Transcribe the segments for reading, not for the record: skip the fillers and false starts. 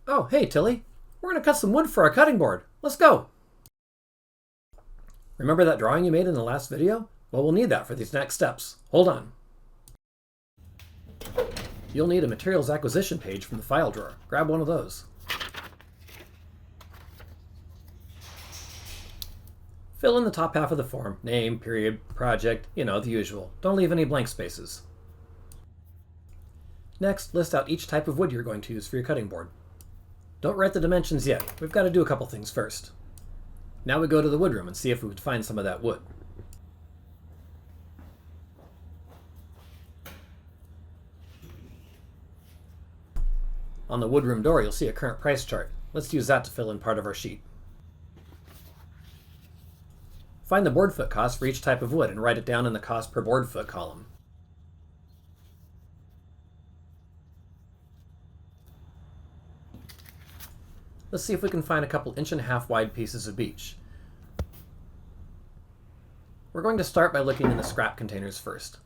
Oh, hey, Tilly. We're going to cut some wood for our cutting board. Let's go. Remember that drawing you made in the last video? Well, we'll need that for these next steps. Hold on. You'll need a materials acquisition page from the file drawer. Grab one of those. Fill in the top half of the form. Name, period, project, the usual. Don't leave any blank spaces. Next, list out each type of wood you're going to use for your cutting board. Don't write the dimensions yet. We've got to do a couple things first. Now we go to the wood room and see if we could find some of that wood. On the woodroom door, you'll see a current price chart. Let's use that to fill in part of our sheet. Find the board foot cost for each type of wood and write it down in the cost per board foot column. Let's see if we can find a couple 1.5-inch wide pieces of beech. We're going to start by looking in the scrap containers first.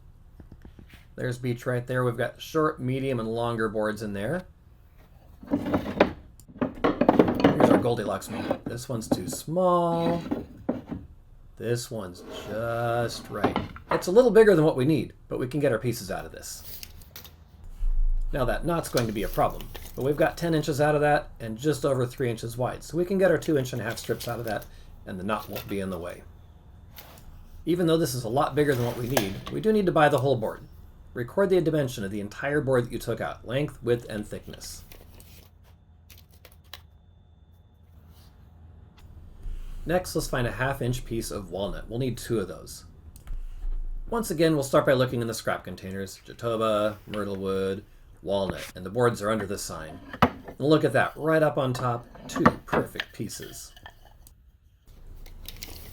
There's beech right there. We've got short, medium, and longer boards in there. Here's our Goldilocks moment. This one's too small. This one's just right. It's a little bigger than what we need, but we can get our pieces out of this. Now that knot's going to be a problem, but we've got 10 inches out of that and just over 3 inches wide, so we can get our 2.5-inch strips out of that and the knot won't be in the way. Even though this is a lot bigger than what we do need to buy the whole board. Record the dimension of the entire board that you took out, length, width, and thickness. Next, let's find a 1/2-inch piece of walnut. We'll need 2 of those. Once again, we'll start by looking in the scrap containers. Jatoba, myrtle wood, walnut, and the boards are under the sign. And look at that, right up on top, 2 perfect pieces.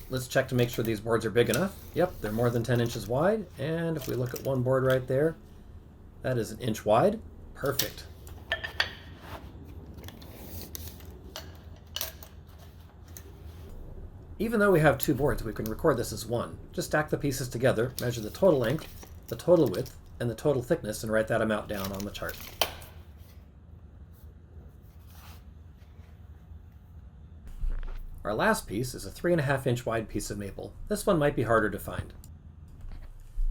Let's check to make sure these boards are big enough. Yep, they're more than 10 inches wide, and if we look at one board right there, that is 1 inch wide. Perfect. Even though we have 2 boards, we can record this as one. Just stack the pieces together, measure the total length, the total width, and the total thickness, and write that amount down on the chart. Our last piece is a 3.5-inch wide piece of maple. This one might be harder to find.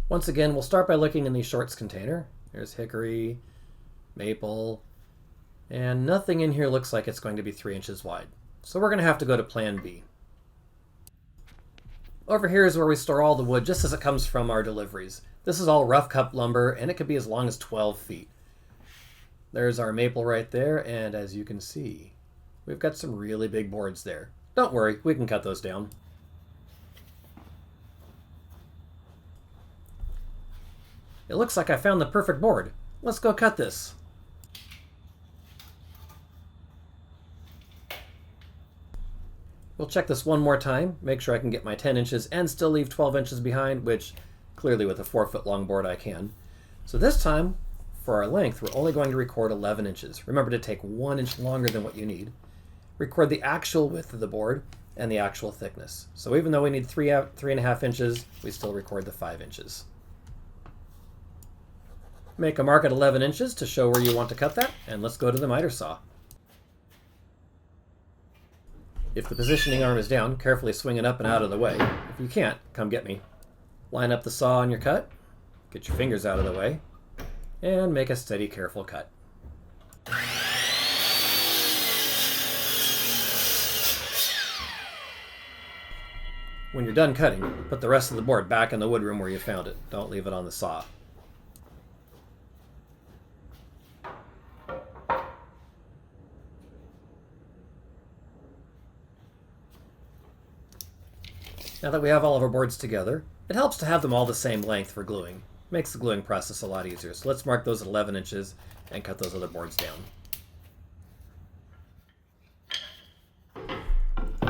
Once again, we'll start by looking in the shorts container. There's hickory, maple, and nothing in here looks like it's going to be 3 inches wide. So we're going to have to go to Plan B. Over here is where we store all the wood just as it comes from our deliveries. This is all rough cut lumber, and it could be as long as 12 feet. There's our maple right there, and as you can see, we've got some really big boards there. Don't worry, we can cut those down. It looks like I found the perfect board. Let's go cut this. We'll check this one more time, make sure I can get my 10 inches and still leave 12 inches behind, which clearly with a 4-foot long board I can. So this time, for our length, we're only going to record 11 inches. Remember to take 1 inch longer than what you need. Record the actual width of the board and the actual thickness. So even though we need 3.5 inches, we still record the 5 inches. Make a mark at 11 inches to show where you want to cut that, and let's go to the miter saw. If the positioning arm is down, carefully swing it up and out of the way. If you can't, come get me. Line up the saw on your cut, get your fingers out of the way, and make a steady, careful cut. When you're done cutting, put the rest of the board back in the wood room where you found it. Don't leave it on the saw. Now that we have all of our boards together, it helps to have them all the same length for gluing. It makes the gluing process a lot easier. So let's mark those at 11 inches and cut those other boards down.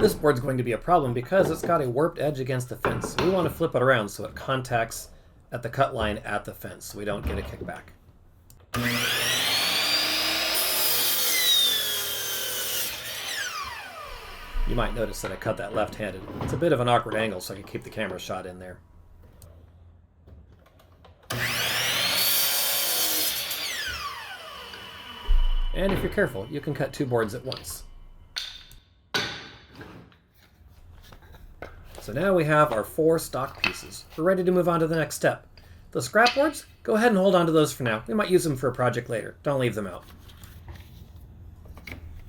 This board's going to be a problem because it's got a warped edge against the fence. So we want to flip it around so it contacts at the cut line at the fence so we don't get a kickback. You might notice that I cut that left-handed. It's a bit of an awkward angle so I can keep the camera shot in there. And if you're careful, you can cut 2 boards at once. So now we have our 4 stock pieces. We're ready to move on to the next step. The scrap boards, go ahead and hold on to those for now. We might use them for a project later. Don't leave them out.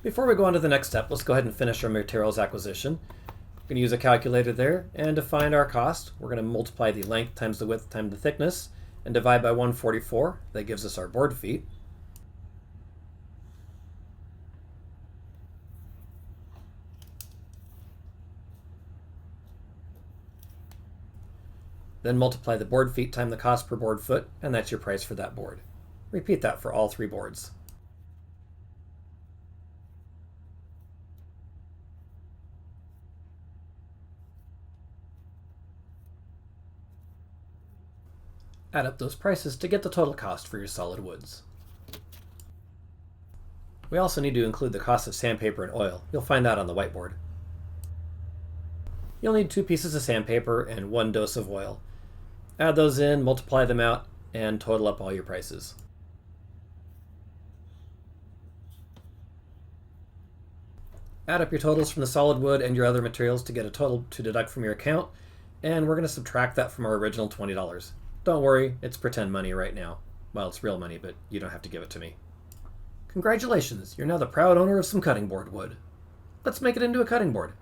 Before we go on to the next step, let's go ahead and finish our materials acquisition. We're going to use a calculator there, and to find our cost, we're going to multiply the length times the width times the thickness, and divide by 144. That gives us our board feet. Then multiply the board feet times the cost per board foot, and that's your price for that board. Repeat that for all 3 boards. Add up those prices to get the total cost for your solid woods. We also need to include the cost of sandpaper and oil. You'll find that on the whiteboard. You'll need 2 pieces of sandpaper and 1 dose of oil. Add those in, multiply them out, and total up all your prices. Add up your totals from the solid wood and your other materials to get a total to deduct from your account, and we're going to subtract that from our original $20. Don't worry, it's pretend money right now. Well, it's real money, but you don't have to give it to me. Congratulations, you're now the proud owner of some cutting board wood. Let's make it into a cutting board.